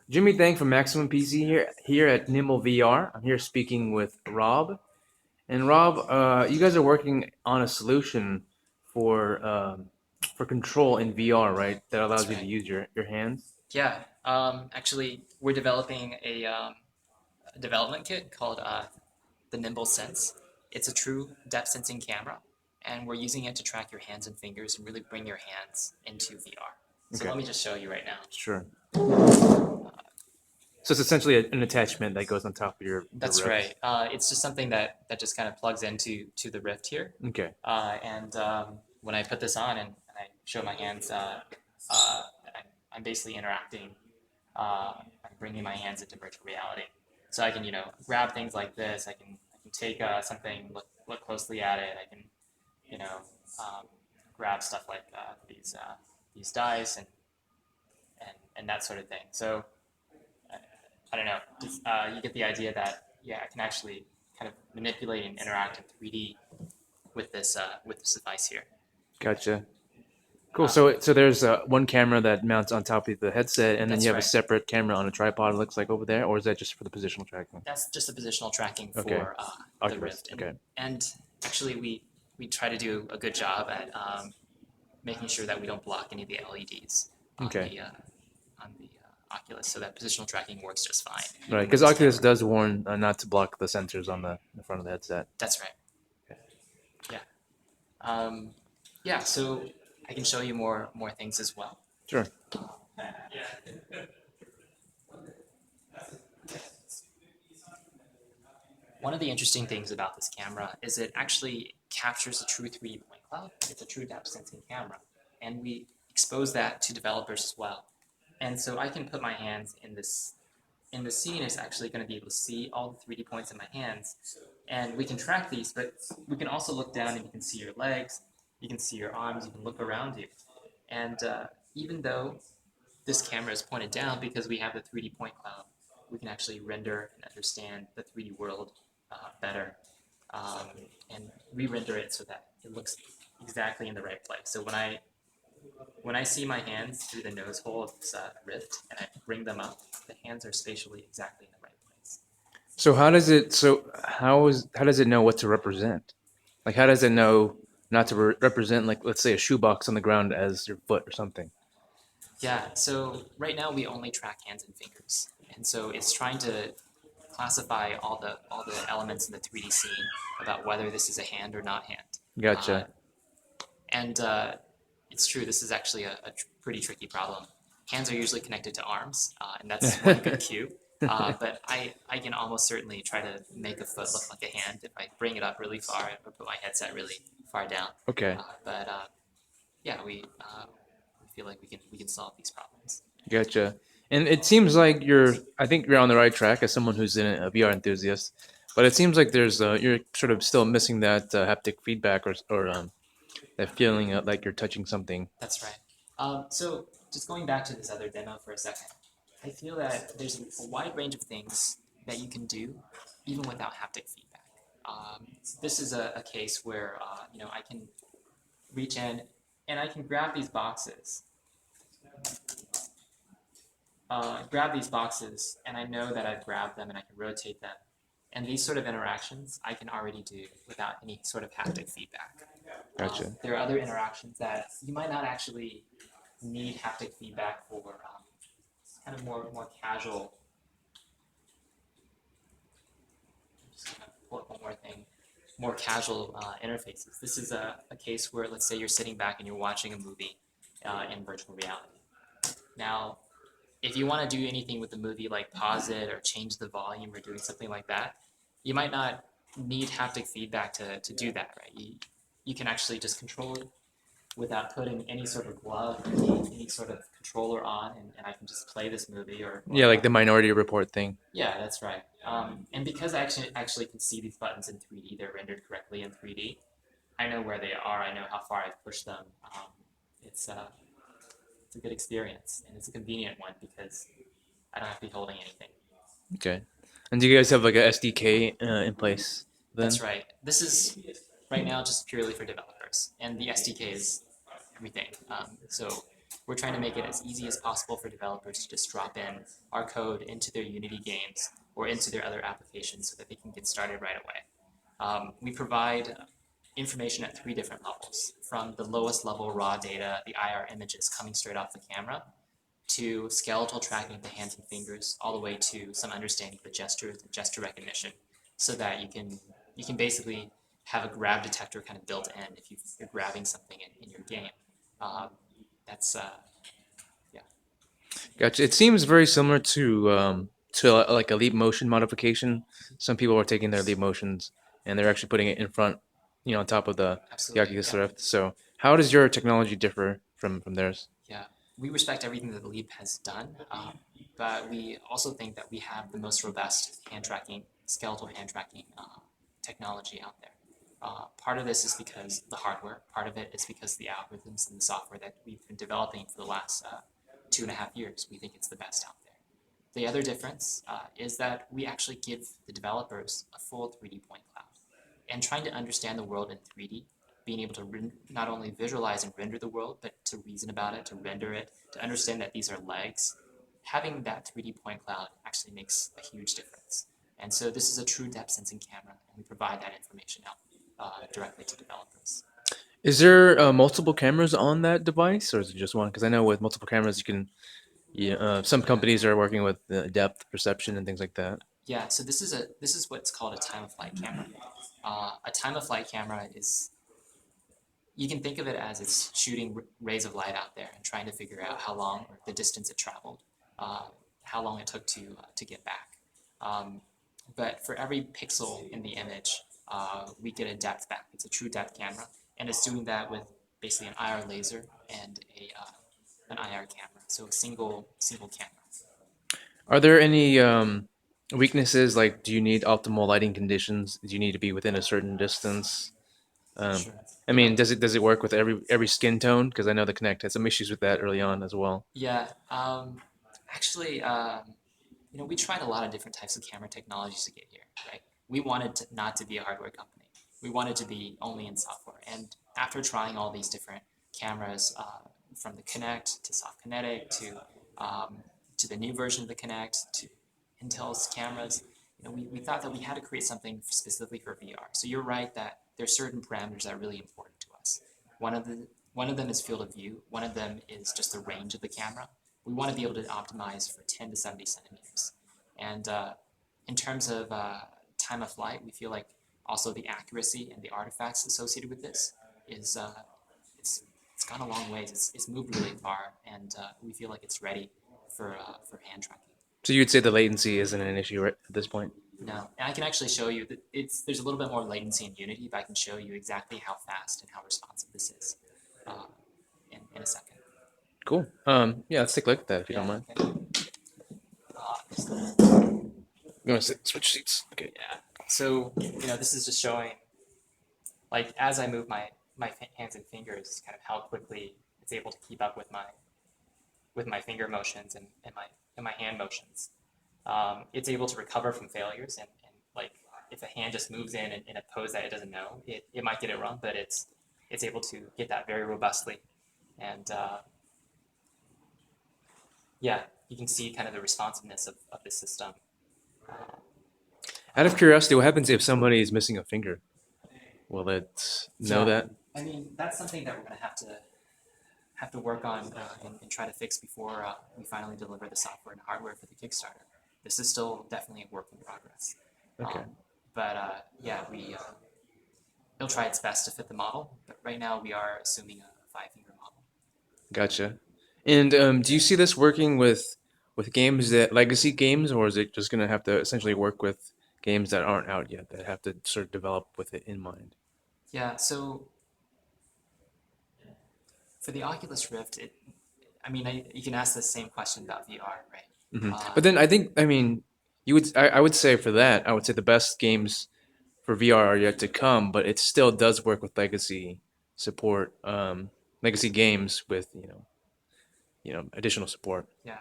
Jimmy Thang from Maximum PC here at Nimble VR. I'm here speaking with Rob. And Rob, you guys are working on a solution for control in VR, right? That That's allows you to right. use your hands. Yeah. Actually, we're developing a development kit called the Nimble Sense. It's a true depth sensing camera, and we're using it to track your hands and fingers and really bring your hands into VR. So Okay, let me just show you right now. sure. So it's essentially an attachment that goes on top of your That's wrist. right. It's just something that just kind of plugs into the Rift here, Okay, and when I put this on and I show my hands, I'm basically interacting. I'm bringing my hands into virtual reality, so I can grab things like this. I can take something, look closely at it. I can you know um, grab stuff like these dice and that sort of thing. So I, I don't know. You get the idea that yeah, I can actually kind of manipulate and interact in 3D with this device here. gotcha. Cool. Um, So there's one camera that mounts on top of the headset, and then you that's have a right. separate camera on a tripod. It looks like over there, or is that just for the positional tracking? That's just the positional tracking Okay, for the Oculus. Rift, and Okay, and actually we try to do a good job at making sure that we don't block any of the LEDs okay. on the Oculus, so that positional tracking works just fine, Right, even with because this Oculus camera. does warn not to block the sensors on the front of the headset. That's right. Yeah. Um, yeah. So I can show you more things as well. Sure. One of the interesting things about this camera is it actually captures a true 3D point cloud. It's a true depth sensing camera, and we expose that to developers as well. And so I can put my hands in this. In the scene is actually going to be able to see all the 3D points in my hands, and we can track these. But we can also look down and you can see your legs, you can see your arms, you can look around you. And even though this camera is pointed down because we have the 3D point cloud, we can actually render and understand the 3D world better um, and re-render it so that it looks exactly in the right place. So when I see my hands through the nose hole of this rift and I bring them up, the hands are spatially exactly in the right place. So how does it? So how does it know what to represent? Like how does it know not to represent, like, let's say, a shoebox on the ground as your foot or something? Yeah, so right now we only track hands and fingers. And so it's trying to classify all the elements in the 3D scene about whether this is a hand or not hand. Uh, Gotcha. and It's true, this is actually a pretty tricky problem. Hands are usually connected to arms, and that's one good cue. But I can almost certainly try to make a foot look like a hand if I bring it up really far or put my headset really far down. Okay, But Yeah, we feel like we can solve these problems. gotcha. And it seems like I think you're on the right track as someone who's a VR enthusiast. But it seems like you're sort of still missing that haptic feedback or that feeling like you're touching something. That's right. So just going back to this other demo for a second, I feel that there's a wide range of things that you can do even without haptic feedback. This is a case where I can reach in and I can grab these boxes, and I know that I've grabbed them and I can rotate them. And these sort of interactions I can already do without any sort of haptic feedback. Gotcha. There are other interactions that you might not actually need haptic feedback for, kind of more casual. Just kind of pull up one more thing. More casual interfaces. This is a case where, let's say, you're sitting back and you're watching a movie in virtual reality. Now, if you want to do anything with the movie, like pause it or change the volume or doing something like that, you might not need haptic feedback to do that, right? You can actually just control it without putting any sort of glove, any sort of controller on, and I can just play this movie Yeah, like the Minority Report thing. yeah, that's right. And because I actually can see these buttons in 3D, they're rendered correctly in 3D. I know where they are. I know how far I've pushed them. It's uh, it's a good experience, and it's a convenient one because I don't have to be holding anything. Okay. And do you guys have like a SDK in place then? That's right. This is right now just purely for developers, and the SDK is everything. So we're trying to make it as easy as possible for developers to just drop in our code into their Unity games or into their other applications so that they can get started right away. We provide information at three different levels, from the lowest level raw data, the IR images coming straight off the camera, to skeletal tracking of the hands and fingers, all the way to some understanding of the gestures and gesture recognition, so that you can basically have a grab detector kind of built in if you're grabbing something in your game. Um, that's yeah, Gotcha. It seems very similar to like a leap motion modification. Some people are taking their leap motions and they're actually putting it in front, on top of the absolutely, Oculus yeah, Rift. So how does your technology differ from theirs? yeah. We respect everything that the Leap has done, but we also think that we have the most robust hand tracking, skeletal hand tracking technology out there. Part of this is because the hardware, part of it is because the algorithms and the software that we've been developing for the last 2.5 years. We think it's the best out there. The other difference is that we actually give the developers a full 3D point cloud. And trying to understand the world in 3D, being able to not only visualize and render the world, but to reason about it, to render it, to understand that these are legs, having that 3D point cloud actually makes a huge difference. And so this is a true depth sensing camera, and we provide that information out directly to developers. Is there multiple cameras on that device, or is it just one? Because I know with multiple cameras, you can. Yeah, some companies are working with depth perception and things like that. Yeah, so this is what's called a time of flight camera. A time of flight camera is, you can think of it as it's shooting rays of light out there and trying to figure out how long or the distance it traveled, uh, how long it took to get back. Um, but for every pixel in the image, we get a depth back. It's a true depth camera, and it's doing that with basically an IR laser and an IR camera. So a single camera. Are there any weaknesses? Like, do you need optimal lighting conditions? Do you need to be within a certain distance? Um, Sure. I mean, does it work with every skin tone? Because I know the Connect had some issues with that early on as well. Yeah. Actually, we tried a lot of different types of camera technologies to get here, right? We wanted not to be a hardware company. We wanted to be only in software. And after trying all these different cameras, from the Kinect to Soft Kinetic um, to the new version of the Kinect to Intel's cameras, we thought that we had to create something specifically for VR. So you're right that there's certain parameters that are really important to us. One of the one of them is field of view. One of them is just the range of the camera. We want to be able to optimize for 10 to 70 centimeters. And in terms of time of flight, we feel like also the accuracy and the artifacts associated with this is it's it's gone a long ways. It's moved really far, and we feel like it's ready for hand tracking. So you'd say the latency isn't an issue right at this point. No, and I can actually show you that there's a little bit more latency in Unity, but I can show you exactly how fast and how responsive this is uh, in a second. Cool. Yeah, let's take a look at that if you don't Yeah. mind. Okay. You want to switch seats? Okay. Yeah. So this is just showing, like, as I move my hands and fingers, kind of how quickly it's able to keep up with my finger motions and my hand motions. It's able to recover from failures, and like if a hand just moves in a pose that it doesn't know, it might get it wrong, but it's able to get that very robustly. And yeah, you can see kind of the responsiveness of the system. Uh, Out of curiosity, what happens if somebody is missing a finger? Will it know yeah, that? I mean that's something that we're gonna have to work on and try to fix before we finally deliver the software and hardware for the Kickstarter. This is still definitely a work in progress. Okay. But yeah, it'll try its best to fit the model. But right now, we are assuming a five-finger model. Gotcha. And do you see this working with games that legacy games, or is it just going to have to essentially work with games that aren't out yet that have to sort of develop with it in mind? Yeah. So for the Oculus Rift, I mean, you can ask the same question about VR, right? But then I think, I mean, I would say for that, I would say the best games for VR are yet to come, but it still does work with legacy support, legacy games with additional support. Yeah.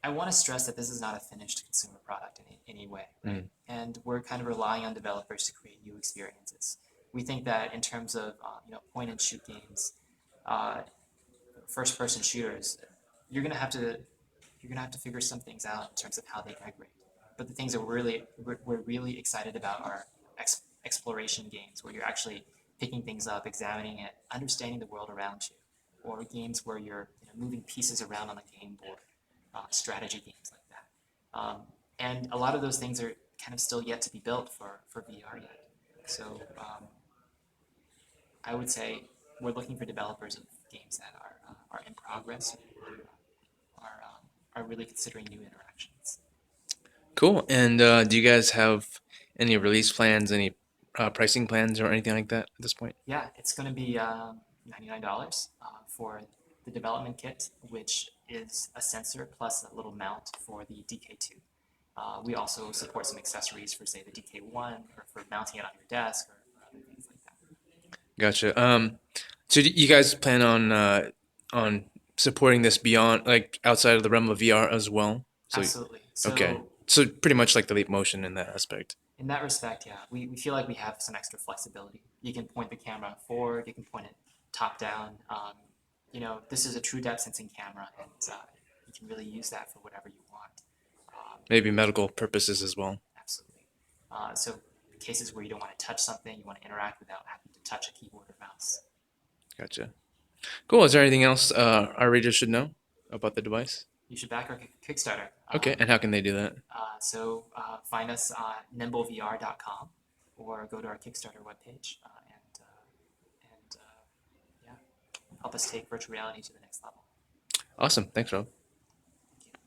I want to stress that this is not a finished consumer product in any way, right? Mm. And we're kind of relying on developers to create new experiences. We think that in terms of point and shoot games, uh, first-person shooters, you're gonna have to you're gonna have to figure some things out in terms of how they migrate. But the things that we're really excited about are exploration games where you're actually picking things up, examining it, understanding the world around you, or games where you're moving pieces around on the game board, strategy games like that. And a lot of those things are kind of still yet to be built for VR yet. So I would say we're looking for developers of games that are in progress, are really considering new interactions. Cool. And do you guys have any release plans, any pricing plans, or anything like that at this point? Yeah, it's going to be $99 for the development kit, which is a sensor plus a little mount for the DK2. We also support some accessories for, say, the DK1 or for mounting it on your desk or other things like that. Gotcha. So do you guys plan on supporting this beyond, like outside of the realm of VR as well? So Absolutely. okay, So so pretty much like the Leap Motion in that aspect. in that respect, yeah, we feel like we have some extra flexibility. You can point the camera forward, you can point it top down. This is a true depth sensing camera, and you can really use that for whatever you want. Maybe medical purposes as well. Absolutely. So cases where you don't want to touch something, you want to interact without having to touch a keyboard or mouse. Gotcha. Cool. Is there anything else our readers should know about the device? You should back our Kickstarter. Okay, and how can they do that? Find us on nimblevr.com or go to our Kickstarter webpage and yeah, help us take virtual reality to the next level. Awesome. Thanks, Rob.